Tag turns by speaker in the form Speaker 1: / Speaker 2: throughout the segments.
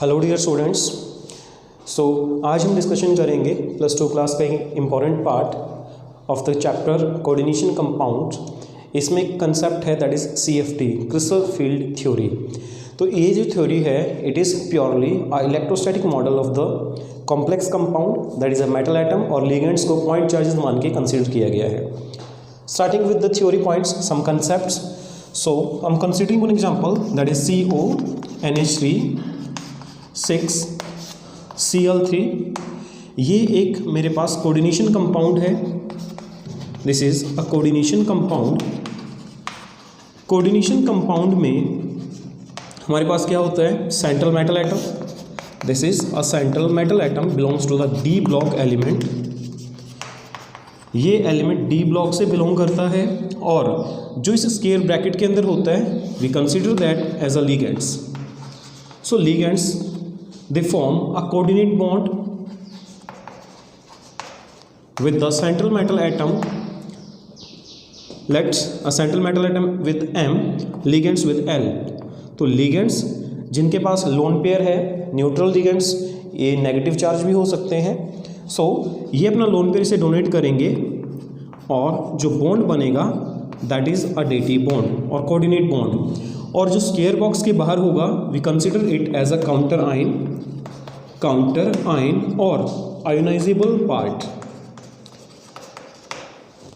Speaker 1: Hello dear students. आज हम discussion करेंगे +2 क्लास का important part of the chapter coordination compound. इसमें एक कंसेप्ट है that is CFT, crystal field theory. तो ये जो थ्योरी है it is purely a electrostatic model of the complex compound that is a metal atom, और ligands को point charges मान के कंसिडर किया गया है। Starting with the theory points, some concepts. I am considering one example that is CONH3 6Cl3। ये एक मेरे पास कोऑर्डिनेशन कंपाउंड है। This is a coordination compound. Coordination compound में हमारे पास क्या होता है? Central metal atom. This is a central metal atom belongs to the D block element. ये एलिमेंट D ब्लॉक से बिलोंग करता है, और जो इस स्क्वायर ब्रैकेट के अंदर होता है we consider that as a ligands. So ligands they form a coordinate bond with the central metal atom. Let's a central metal atom with M, ligands with L. तो ligands जिनके पास lone pair है, neutral ligands, ये negative charge भी हो सकते हैं। ये अपना लोन पेयर से डोनेट करेंगे, और जो बॉन्ड बनेगा that is a dative bond और कोऑर्डिनेट बॉन्ड। और जो स्क्वायर बॉक्स के बाहर होगा we consider it as a counter ion और ionizable part.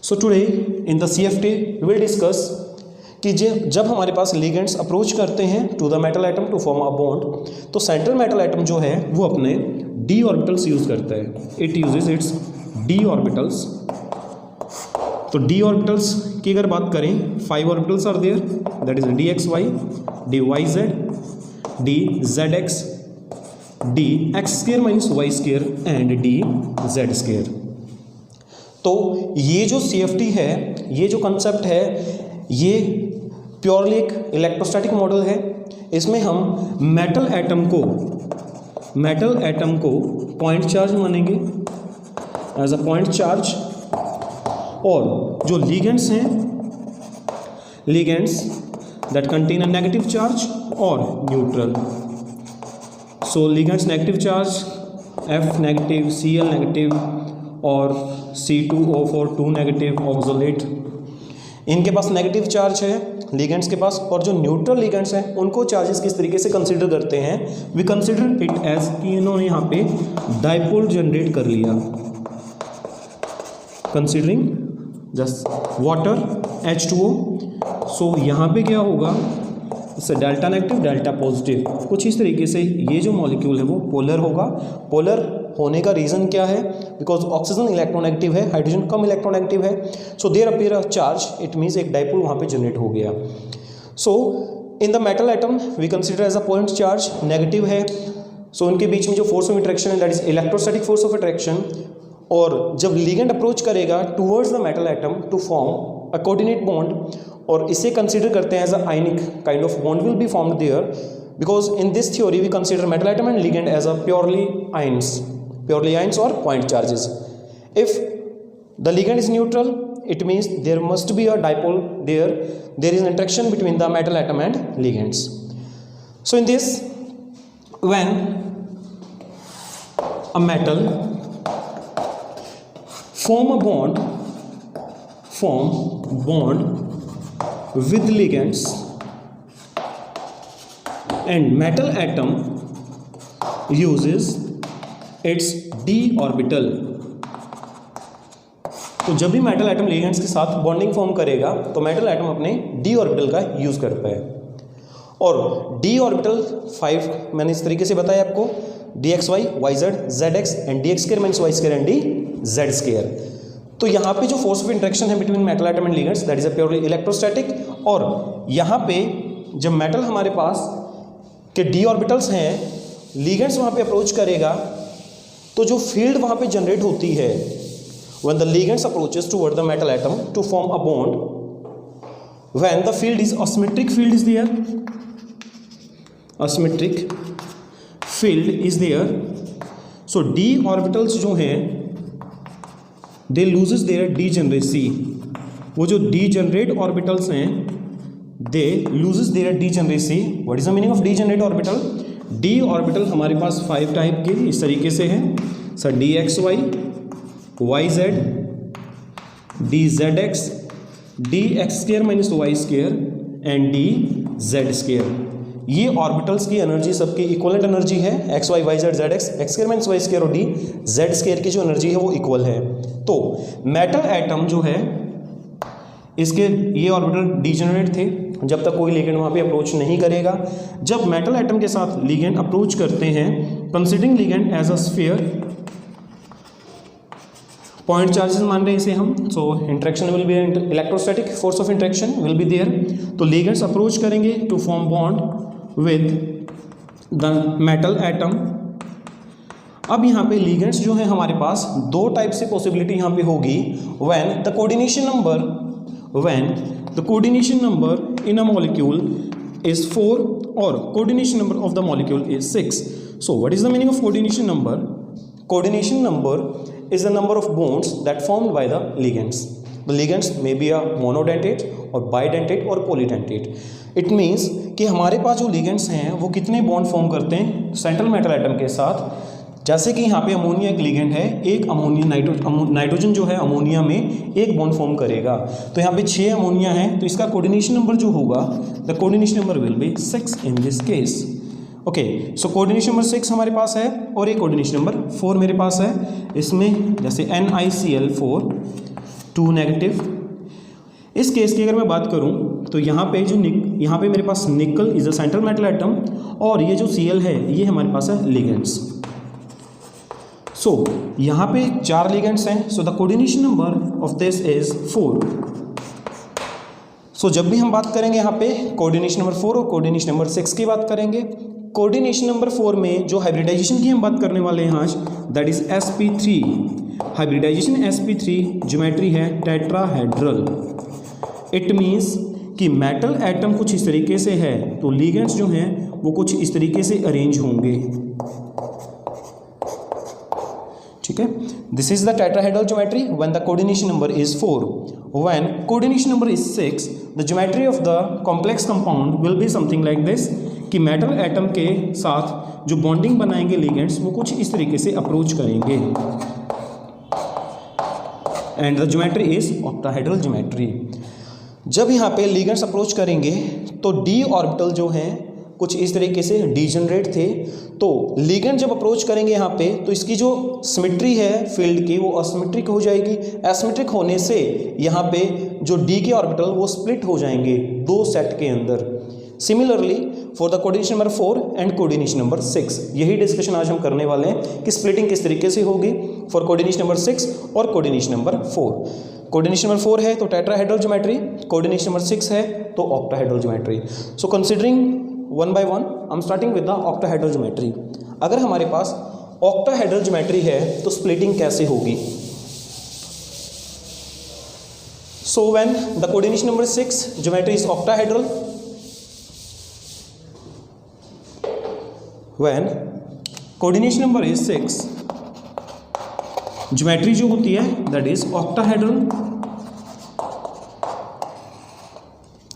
Speaker 1: So today in the CFT we will discuss कि जब हमारे पास लिगेंड्स अप्रोच करते हैं to the metal atom to form a bond, तो सेंट्रल मेटल एटम जो है वो अपने D ऑर्बिटल्स यूज करता है। It uses its D orbitals. तो D ऑर्बिटल्स की अगर बात करें, 5 orbitals are there, that is DXY, DYZ, DZX, DX² minus Y² and DZ²। तो ये जो CFT है, ये जो कंसेप्ट है, ये प्योरली एक इलेक्ट्रोस्टैटिक मॉडल है। इसमें हम मेटल एटम को पॉइंट चार्ज मानेंगे एज अ पॉइंट चार्ज, और जो लिगेंड्स हैं, ligands that contain a negative charge और neutral. So ligands negative charge F negative, Cl negative और C2O4 2 नेगेटिव ऑक्सोलेट, इनके पास नेगेटिव चार्ज है लिगेंड्स के पास। और जो न्यूट्रल लिगेंड्स हैं उनको चार्जेस किस तरीके से कंसीडर करते हैं? वी कंसीडर इट एज कि इन्होंने यहाँ पे डाइपोल जनरेट कर लिया, कंसीडरिंग जस्ट वाटर H2O। सो यहाँ पे क्या होगा? इससे डेल्टा नेगेटिव डेल्टा पॉजिटिव, कुछ इस तरीके से ये जो मॉलिक्यूल है वो पोलर होगा। पोलर होने का रीज़न क्या है? बिकॉज ऑक्सीजन इलेक्ट्रोनेगेटिव है, हाइड्रोजन कम इलेक्ट्रोनेगेटिव है। So there appear a charge, it means एक डाइपोल वहाँ पे जनरेट हो गया। So in the metal atom we consider as a point charge, negative है। सो इनके बीच में जो फोर्स ऑफ इंट्रैक्शन है that is electrostatic force of attraction. और जब लिगेंड अप्रोच करेगा towards the metal atom to form a coordinate bond, और इसे कंसीडर करते हैं as a ionic kind of bond will be formed there, because in this theory we consider metal atom and ligand as a purely ions और point charges. If the ligand is neutral, it means there must be a dipole there is an interaction between the metal atom and ligands. So in this, when a metal form bond with ligands and metal atom uses its D orbital। तो जब भी metal atom ligands के साथ bonding form करेगा तो metal atom अपने D orbital का use करता है। और D ऑर्बिटल 5 मैंने इस तरीके से बताया आपको, DXY, YZ, ZX and DX² minus Y² and DZ²। तो यहाँ पे जो फोर्स ऑफ इंट्रैक्शन है between metal atom and ligands that is a purely electrostatic. और यहाँ पे जब मेटल हमारे पास के D ऑर्बिटल्स हैं, लिगेंड्स वहाँ पे अप्रोच करेगा तो जो फील्ड वहाँ पे जनरेट होती है when the ligands approaches toward the metal atom to form a bond, when the field is asymmetric field is there, asymmetric field is there, so D orbitals जो हैं they loses their degeneracy। वो जो degenerate orbitals हैं they loses their degeneracy. What is the meaning of degenerate orbital? D orbital हमारे पास 5 type के इस तरीके से हैं sir, D X Y, Y Z, D Z X, D X square minus Y square and D Z square. ये orbitals की energy सबकी इक्वलेंट एनर्जी है, X Y Y Z Z X, X square minus Y square और D Z square की जो energy है वो equal है। तो मेटल एटम जो है इसके ये ऑर्बिटल डीजेनरेट थे जब तक कोई लिगेंड वहाँ पे अप्रोच नहीं करेगा। जब मेटल एटम के साथ लिगेंड अप्रोच करते हैं, considering ligand as a sphere, point charges मान रहे हैं इसे हम, so interaction will be, electrostatic force of interaction will be there. तो लिगेंड्स अप्रोच करेंगे to form bond with the metal atom. अब यहाँ पे लिगेंड्स जो है हमारे पास दो टाइप से पॉसिबिलिटी यहाँ पे होगी, when the coordination number in a molecule is 4 or coordination number of the molecule is 6. So what is the meaning of coordination number? Coordination number is the number of bonds that formed by the ligands. The ligands may be a monodentate or bidentate or polydentate. It means कि हमारे पास जो ligands हैं वो कितने bond form करते हैं central metal atom के साथ। जैसे कि यहाँ पे अमोनिया एक लिगेंड है, एक अमोनिया नाइट्रोजन जो है अमोनिया में एक बॉन्ड फॉर्म करेगा। तो यहाँ पे 6 अमोनिया है, तो इसका कोऑर्डिनेशन नंबर जो होगा, the coordination number will be 6 in this case. Okay, so coordination number 6 हमारे पास है और एक कोऑर्डिनेशन नंबर 4 मेरे पास है। इसमें जैसे NiCl4 2 नेगेटिव। इस केस की अगर मैं बात करूं तो यहाँ पे यहाँ पे मेरे पास निकल is a central metal atom और ये जो Cl है ये हमारे पास है लिगेंड्स। सो यहाँ पे 4 लिगेंड्स हैं, so the coordination number of this is 4। सो जब भी हम बात करेंगे यहाँ पे कोऑर्डिनेशन नंबर 4 और कोऑर्डिनेशन नंबर 6 की बात करेंगे। कोऑर्डिनेशन नंबर 4 में जो हाइब्रिडाइजेशन की हम बात करने वाले हैं आज, that is sp3। Hybridization sp3 geometry है टेट्राहेड्रल। इट मीन्स कि मेटल एटम कुछ इस तरीके से है तो लिगेंड्स जो हैं वो कुछ इस तरीके से अरेंज होंगे। ठीक है, this is the tetrahedral geometry when the coordination number is 4। When coordination number is 6, the geometry of the complex compound will be something like this, कि मेटल एटम के साथ जो बॉन्डिंग बनाएंगे लिगेंड्स वो कुछ इस तरीके से अप्रोच करेंगे and the geometry is octahedral geometry. जब यहाँ पे लिगेंड्स अप्रोच करेंगे तो डी ऑर्बिटल जो हैं कुछ इस तरीके से डीजनरेट थे। तो लिगेंड जब अप्रोच करेंगे यहाँ पे तो इसकी जो सिमेट्री है फील्ड की वो असिमेट्रिक हो जाएगी। एसिमेट्रिक होने से यहाँ पे जो डी के ऑर्बिटल वो स्प्लिट हो जाएंगे 2 सेट के अंदर। Similarly for the coordination number 4 and coordination number 6, यही डिस्कशन आज हम करने वाले हैं कि स्प्लिटिंग किस तरीके से होगी फॉर कोऑर्डिनेशन नंबर 6 और कोऑर्डिनेशन नंबर 4। कोऑर्डिनेशन नंबर 4 है तो टेट्राहेड्रल ज्योमेट्री, कोऑर्डिनेशन नंबर 6 है तो octahedral geometry. So considering one by one, I am starting with the octahedral geometry. अगर हमारे पास ऑक्टाहेड्रल ज्योमेट्री है तो स्प्लिटिंग कैसे होगी? So when the coordination number 6 geometry is octahedral, when coordination number is 6 geometry जो होती है दैट इज ऑक्टाहेड्रल।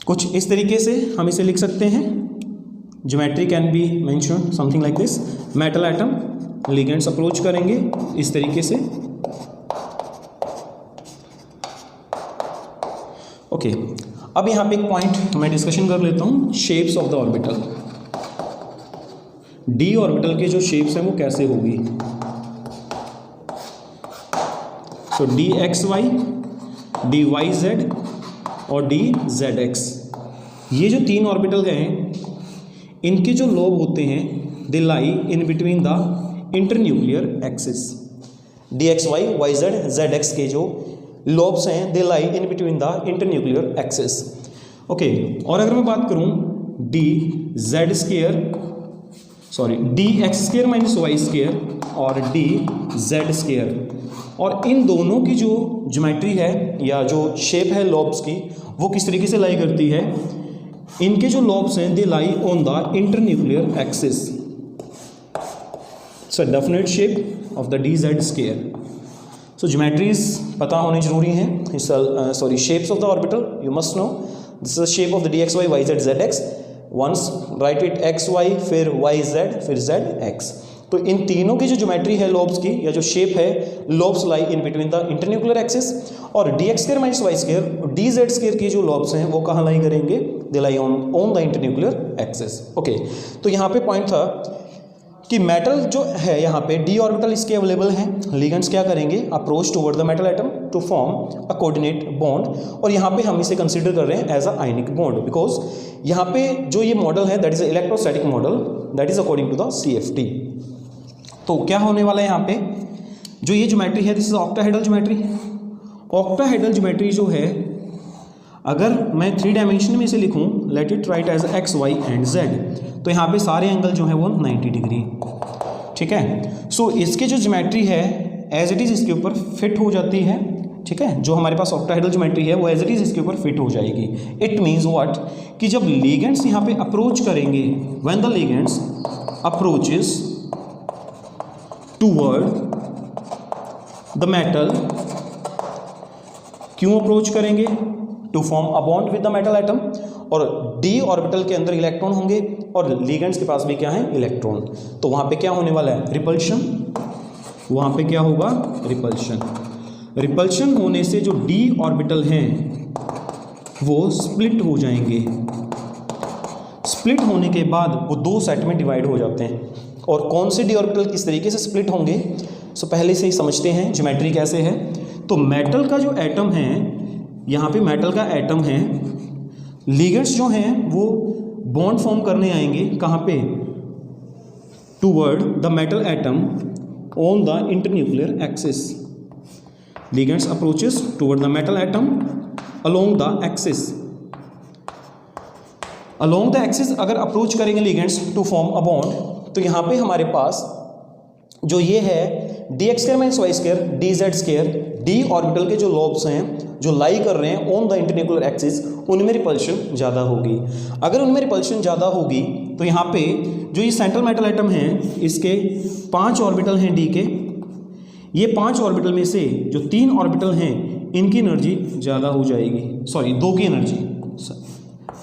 Speaker 1: कुछ इस तरीके से हम इसे लिख सकते हैं, geometry can be mention something like this. Metal atom ligands approach करेंगे इस तरीके से। ओके, अब यहाँ पे एक पॉइंट मैं डिस्कशन कर लेता हूँ, shapes of the orbital. D orbital के जो शेप्स हैं वो कैसे होगी? So D X Y, D Y Z और डी जेड एक्स, ये जो 3 ऑर्बिटल हैं इनके जो लोब होते हैं they lie in between the internuclear axis. D X Y Y Z Z X के जो लोब्स हैं they lie in between the internuclear axis. Okay, और अगर मैं बात करूं D Z square, sorry D X square minus Y square और D Z square, और इन दोनों की जो ज्योमेट्री है या जो शेप है लोब्स की वो किस तरीके से लाई करती है? इनके जो लोब्स हैं they lie on the internuclear axis. So definite shape of the D Z square. So geometries पता होने जरूरी हैं। Sorry, shapes of the orbital you must know. This is the shape of the D X Y Y Z Z X once right it X Y, फिर Y Z, फिर Z X. तो इन तीनों की जो ज्योमेट्री है lobes की या जो शेप है, lobes lie in between the internuclear axis. और D X square minus Y square, D Z square की जो लोब्स हैं वो कहाँ लाई करेंगे, they lie on the internuclear axis. Okay, तो यहाँ पे पॉइंट था कि मेटल जो है यहाँ पे डी ऑर्बिटल इसके अवेलेबल हैं, लिगेंड्स क्या करेंगे, approach toward the metal atom to form a coordinate bond. और यहाँ पे हम इसे कंसीडर कर रहे हैं as a ionic bond, because यहाँ पे जो ये मॉडल है that is electrostatic model, that is according to the CFT। तो क्या होने वाला है यहाँ पे, जो ये ज्योमेट्री है this is octahedral geometry. Octahedral geometry जो है, अगर मैं 3 डायमेंशन में इसे लिखूं, let it write as X Y and Z, तो यहाँ पे सारे एंगल जो है वो 90 डिग्री, ठीक है। सो इसके जो ज्योमेट्री है एज इट इज़ इसके ऊपर फिट हो जाती है, ठीक है। जो हमारे पास ऑक्टाहेड्रल ज्योमेट्री है वो एज इट इज़ इसके ऊपर फिट हो जाएगी। इट मीन्स व्हाट, कि जब लिगेंड्स यहाँ पे अप्रोच करेंगे, when the ligands approaches toward the metal, क्यों अप्रोच करेंगे, to form a bond with the metal atom. और डी ऑर्बिटल के अंदर इलेक्ट्रॉन होंगे और लिगेंड्स के पास भी क्या है, इलेक्ट्रॉन। तो वहाँ पे क्या होने वाला है, रिपल्शन। वहाँ पे क्या होगा, रिपल्शन। रिपल्शन होने से जो डी ऑर्बिटल हैं वो स्प्लिट हो जाएंगे। स्प्लिट होने के बाद वो 2 सेट में डिवाइड हो जाते हैं। और कौन से डी ऑर्बिटल किस तरीके से स्प्लिट होंगे, सो पहले से ही समझते हैं ज्योमेट्री कैसे है। तो मेटल का जो एटम है, यहाँ पे मेटल का एटम है, लिगेंड्स जो हैं वो बॉन्ड फॉर्म करने आएंगे कहाँ पे, toward the metal atom on the internuclear axis. Ligands approaches toward the metal atom along the axis. Along the axis अगर अप्रोच करेंगे ligands to form a bond, तो यहाँ पे हमारे पास जो ये है D X square minus Y square, D Z square, D orbital के जो लॉब्स हैं जो लाई कर रहे हैं ऑन द इंटरन्यूक्लियर एक्सिस, उनमें रिपल्शन ज़्यादा होगी। अगर उनमें रिपल्शन ज़्यादा होगी तो यहाँ पे जो ये सेंट्रल मेटल एटम हैं, इसके 5 ऑर्बिटल हैं डी के, ये 5 ऑर्बिटल में से जो 3 ऑर्बिटल हैं इनकी एनर्जी ज़्यादा हो जाएगी, सॉरी 2 की एनर्जी,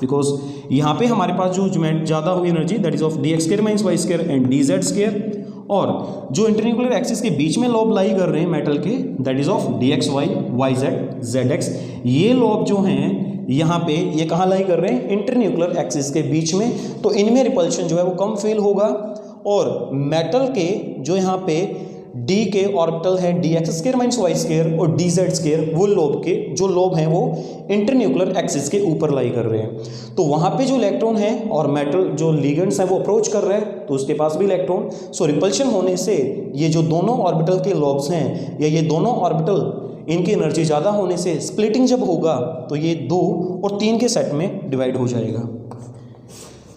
Speaker 1: बिकॉज यहाँ पे हमारे पास जो ज़्यादा हुई energy that is of D X square minus Y square and D Z square. और जो इंटरन्यूक्लियर एक्सिस के बीच में लॉब लाई कर रहे हैं मेटल के, that is of D X Y, Y Z, Z X. ये लॉब जो हैं यहाँ पे ये कहाँ लाई कर रहे हैं, इंटरन्यूक्लियर एक्सिस के बीच में। तो इनमें रिपल्शन जो है वो कम फील होगा। और मेटल के जो यहाँ पे डी के ऑर्बिटल है D X square minus Y square और डी जेड स्क्वायर, वो लोब के जो लोब हैं वो इंटरन्यूक्लियर एक्सिस के ऊपर लाई कर रहे हैं। तो वहाँ पे जो इलेक्ट्रॉन है और मेटल जो लिगेंड्स हैं वो अप्रोच कर रहे हैं तो उसके पास भी इलेक्ट्रॉन। सो रिपल्शन होने से ये जो दोनों ऑर्बिटल के लॉब्स हैं या ये दोनों ऑर्बिटल, इनकी एनर्जी ज़्यादा होने से स्प्लिटिंग जब होगा तो ये 2 और 3 के सेट में डिवाइड हो जाएगा।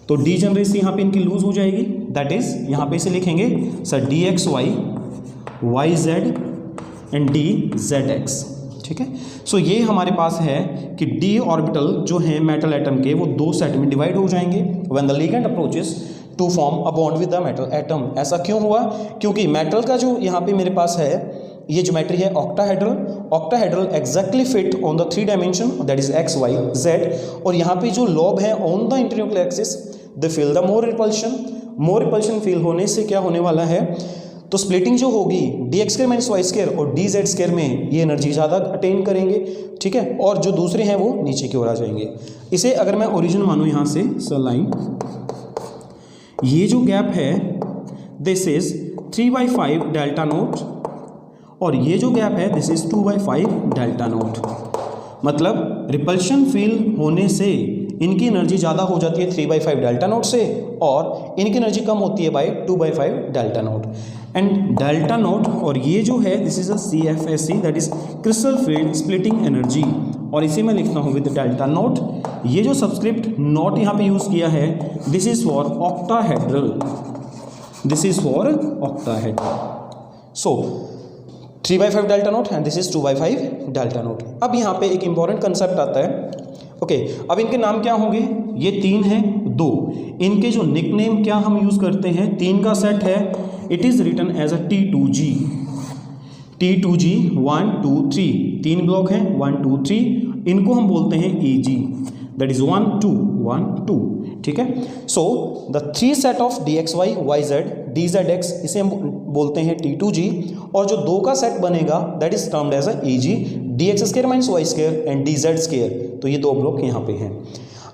Speaker 1: तो डी जनरेसी यहाँ पे इनकी लूज हो जाएगी, दैट इज यहाँ पे इसे लिखेंगे sir D X Y, Y Z and D Z X, ठीक है। सो ये हमारे पास है कि डी ऑर्बिटल जो है मेटल एटम के वो 2 सेट में डिवाइड हो जाएंगे when the ligand approaches to form a bond with the metal atom. ऐसा क्यों हुआ, क्योंकि मेटल का जो यहाँ पे मेरे पास है ये ज्योमेट्री है octahedral. Octahedral exactly fit on the 3 dimension that is X Y Z. और यहाँ पे जो लॉब है on the internuclear axis they feel the more repulsion. More repulsion feel होने से क्या होने वाला है, तो स्प्लिटिंग जो होगी D X square minus Y square और डी जेड स्क्वायर में ये एनर्जी ज़्यादा अटेन करेंगे, ठीक है। और जो दूसरे हैं वो नीचे की ओर आ जाएंगे। इसे अगर मैं ओरिजिन मानूँ यहाँ से सर लाइन, ये जो गैप है दिस इज 3/5 डेल्टा नोट और ये जो गैप है दिस इज 2/5 डेल्टा नोट। मतलब रिपल्शन फील होने से इनकी एनर्जी ज़्यादा हो जाती है 3/5 डेल्टा नोट से और इनकी एनर्जी कम होती है by 2/5 delta naught. And delta naught और ये जो है this is a CFSE that is crystal field splitting energy. और इसे मैं लिखता हूँ विद डेल्टा नोट। ये जो सब्सक्रिप्ट नोट यहाँ पे यूज़ किया है this is for octahedral, this is for octahedral. So 3/5 delta naught and this is 2/5 delta note. अब यहाँ पे एक इंपॉर्टेंट कंसेप्ट आता है, ओके। अब इनके नाम क्या होंगे, ये 3 हैं 2, इनके जो निकनेम क्या हम यूज़ करते हैं, 3 का सेट है, it is written as a T2G। T2G 1 2 3, 3 block हैं 1 2 3, इनको हम बोलते हैं EG दैट इज 1 2 1 2, ठीक है। So the 3 set of D X Y Y Z D Z X, इसे हम बोलते हैं T2G, और जो 2 का सेट बनेगा that is termed as a EG, D X square minus Y square and D Z square. तो ये 2 ब्लॉक यहाँ पे हैं।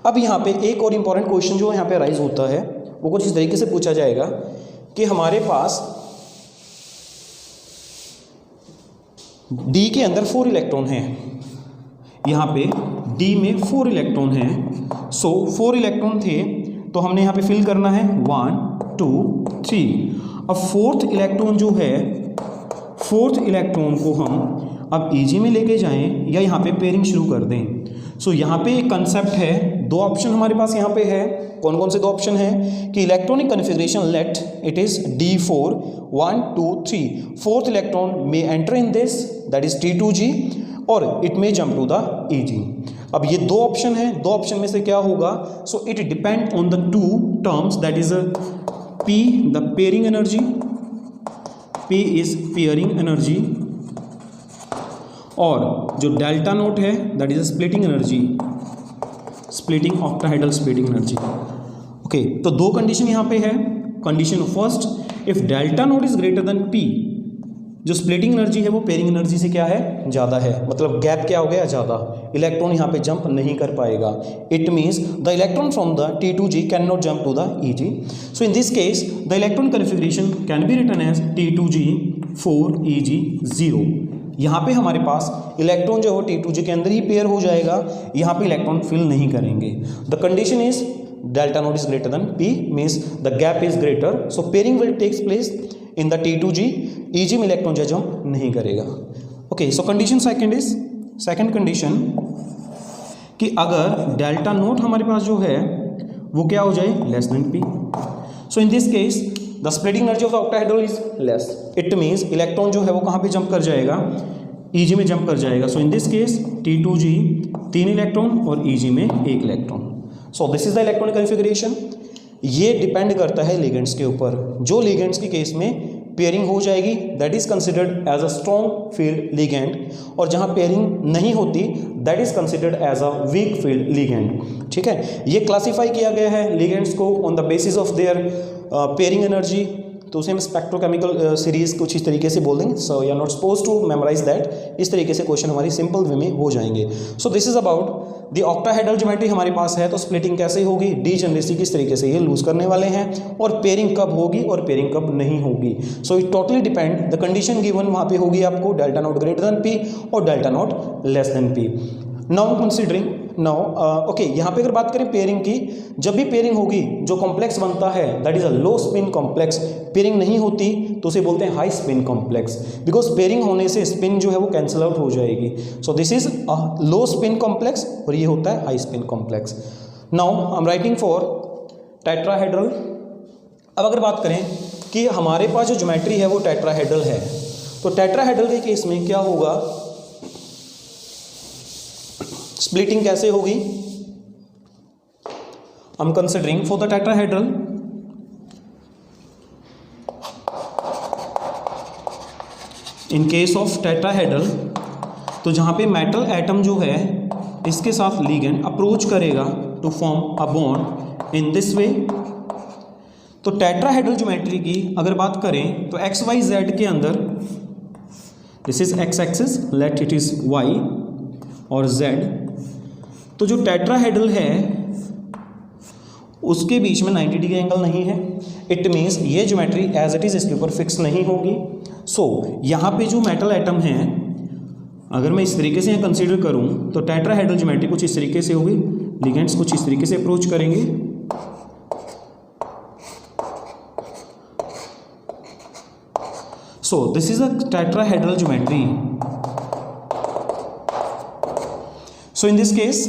Speaker 1: अब यहाँ पे एक और इंपॉर्टेंट क्वेश्चन जो यहाँ पे राइज होता है वो कुछ इस तरीके से पूछा जाएगा कि हमारे पास D के अंदर 4 इलेक्ट्रॉन हैं, यहाँ पे D में 4 इलेक्ट्रॉन हैं। सो 4 इलेक्ट्रॉन थे तो हमने यहाँ पे फिल करना है 1 2 3। अब फोर्थ इलेक्ट्रॉन जो है, फोर्थ इलेक्ट्रॉन को हम अब EG में लेके जाएं या यहाँ पे पेयरिंग शुरू कर दें। सो यहाँ पे एक कंसेप्ट है, 2 ऑप्शन हमारे पास यहाँ पे है। कौन कौन से 2 ऑप्शन हैं कि electronic configuration let it is D4 1 2 3, fourth electron may enter in this that is T2G और it may jump to the EG। अब ये 2 ऑप्शन है, 2 ऑप्शन में से क्या होगा? So it depend on the 2 terms that is P the pairing energy, P is pairing energy, और जो डेल्टा नोट है that is splitting energy, splitting octahedral splitting energy. Okay, तो 2 कंडीशन यहाँ पे है। Condition first, if delta naught is greater than P, जो splitting energy है वो पेयरिंग एनर्जी से क्या है, ज़्यादा है, मतलब गैप क्या हो गया, ज़्यादा, इलेक्ट्रॉन यहाँ पे जंप नहीं कर पाएगा। It means the electron from the T2G can not jump to the EG। So in this case the electron configuration can be written as T2G 4 EG 0। यहाँ पे हमारे पास इलेक्ट्रॉन जो है T2G के अंदर ही पेयर हो जाएगा, यहाँ पे इलेक्ट्रॉन फिल नहीं करेंगे। The condition is delta naught is greater than P, means the gap is greater, so pairing will takes place in the T2G, EG में इलेक्ट्रॉन जो जंप नहीं करेगा। Okay, so condition second is, second condition कि अगर delta naught हमारे पास जो है वो क्या हो जाए, less than P। So in this case the splitting energy of the octahedral is less, it means electron जो है वो कहाँ पे जंप कर जाएगा, EG में जंप कर जाएगा। So in this case T2G 3 electron और EG में 1 electron. So this is the electronic configuration. ये डिपेंड करता है लिगेंड्स के ऊपर। जो लिगेंड्स की केस में पेयरिंग हो जाएगी that is considered as a strong field ligand, और जहाँ पेयरिंग नहीं होती that is considered as a weak field ligand. ठीक है, ये क्लासीफाई किया गया है लिगेंड्स को on the basis of their pairing energy. तो उसे हम स्पेक्ट्रोकेमिकल सीरीज कुछ इस तरीके से बोल देंगे। So you are not suppose to memorize that. इस तरीके से क्वेश्चन हमारी सिंपल वे में हो जाएंगे। सो this is about the octahedral geometry हमारे पास है। तो स्प्लिटिंग कैसे होगी, डीजेनरेसी किस तरीके से ये लूज करने वाले हैं, और पेयरिंग कब होगी और पेयरिंग कब नहीं होगी। So it totally depend, the condition given वहाँ पे होगी आपको delta not greater than P और delta not less than P। Now considering okay, यहाँ पे अगर बात करें पेयरिंग की, जब भी पेयरिंग होगी जो कॉम्प्लेक्स बनता है that is a low spin complex. Pairing नहीं होती तो उसे बोलते हैं high spin complex, because pairing होने से स्पिन जो है वो कैंसिल आउट हो जाएगी। सो this is a low spin complex और ये होता है high spin complex. Now I am writing for tetrahedral. अब अगर बात करें कि हमारे पास जो ज्योमेट्री है वो टेट्राहेड्रल है, तो टेट्राहेड्रल के केस में क्या होगा, स्प्लिटिंग कैसे होगी, I am considering for the tetrahedral. In case of tetrahedral, तो जहां पे मेटल एटम जो है इसके साथ लिगेंड अप्रोच करेगा to form a bond in this way. तो टेट्राहेड्रल ज्योमेट्री की अगर बात करें तो एक्स वाई जेड के अंदर, this is X axis, let it is Y और जेड। तो जो टेट्राहेड्रल है उसके बीच में 90 डिग्री एंगल नहीं है। इट मीन्स ये ज्योमेट्री एज इट इज इसके ऊपर फिक्स नहीं होगी। सो यहाँ पे जो मेटल एटम है, अगर मैं इस तरीके से यहाँ कंसीडर करूँ तो टेट्राहेड्रल ज्योमेट्री कुछ इस तरीके से होगी, लिगेंड्स कुछ इस तरीके से अप्रोच करेंगे। So this is a tetrahedral geometry. So in this case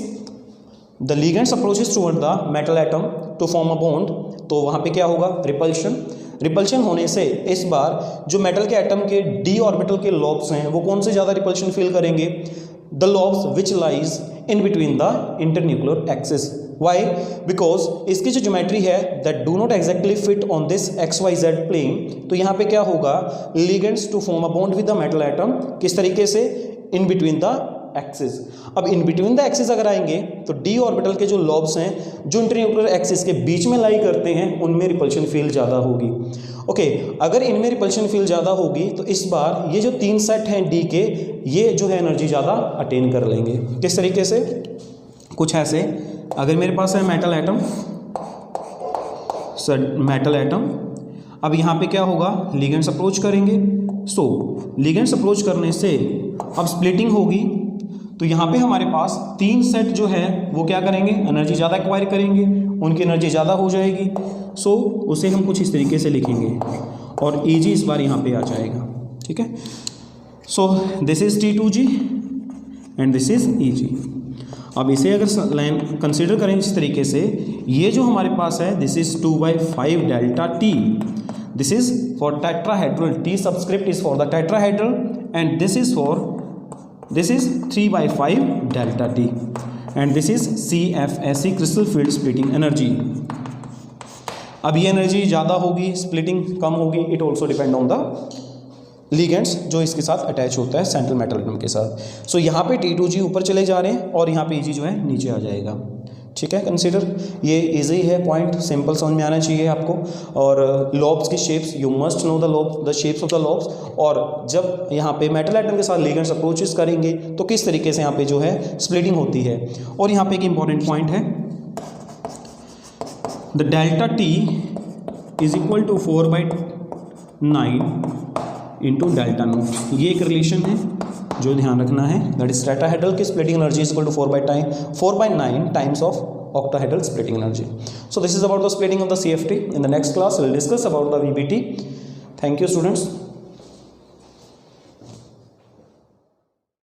Speaker 1: the ligands approaches toward the metal atom to form a bond. तो वहाँ पे क्या होगा, रिपल्शन। रिपल्शन होने से इस बार जो मेटल के एटम के डी ऑर्बिटल के लॉब्स हैं वो कौन से ज़्यादा रिपल्शन फील करेंगे, the lobes which lies in between the internuclear axis. Why, because इसकी जो ज्योमेट्री है that do not exactly fit on this X Y Z plane. तो यहाँ पे क्या होगा, ligands to form a bond with the metal atom, किस तरीके से, इन बिटवीन द एक्सिस। अब इन बिटवीन द एक्सिस अगर आएंगे तो डी ऑर्बिटल के जो लॉब्स हैं जो इंटरन्यूक्लियर एक्सिस के बीच में लाई करते हैं उनमें रिपल्शन फील्ड ज़्यादा होगी। ओके, अगर इनमें रिपल्शन फील्ड ज़्यादा होगी तो इस बार ये जो 3 सेट हैं डी के, ये जो है एनर्जी ज़्यादा अटेन कर लेंगे। किस तरीके से? कुछ ऐसे, अगर मेरे पास है मेटल एटम, मेटल एटम, अब यहाँ पे क्या होगा, लिगेंड्स अप्रोच करेंगे। सो लिगेंड्स अप्रोच करने से अब स्प्लिटिंग होगी, तो यहाँ पे हमारे पास 3 सेट जो है वो क्या करेंगे, एनर्जी ज़्यादा एक्वायर करेंगे, उनकी एनर्जी ज़्यादा हो जाएगी। सो उसे हम कुछ इस तरीके से लिखेंगे और Eg इस बार यहाँ पे आ जाएगा। ठीक है, सो this is T2G and this is Eg। अब इसे अगर लाइन कंसिडर करें इस तरीके से, ये जो हमारे पास है this is 2/5 delta T, this is for tetrahedral, T subscript is for the tetrahedral and this is 3/5 delta T and this is CFSE crystal field splitting energy. अब ये एनर्जी ज़्यादा होगी, स्प्लिटिंग कम होगी, it also depend on the ligands जो इसके साथ attach होता है सेंट्रल मेटल एटम के साथ। सो यहाँ पे T2G ऊपर चले जा रहे हैं और यहाँ पे Eg जो है नीचे आ जाएगा। ठीक है, कंसीडर ये इजी है, पॉइंट सिंपल समझ में आना चाहिए आपको। और लॉब्स की shapes, you must know the shapes of the lobes. और जब यहाँ पे मेटल एटम के साथ लिगेंड्स अप्रोचेस करेंगे तो किस तरीके से यहाँ पे जो है स्प्लिटिंग होती है। और यहाँ पे एक इंपॉर्टेंट पॉइंट है, the delta T is equal to 4/9 into delta naught. ये एक रिलेशन है जो ध्यान रखना है, दैट इज टेट्राहेड्रल की splitting energy is equal to 4/9 times of octahedral splitting energy. So this is about the splitting of the CFT. In the next class we will discuss about the VBT. Thank you students.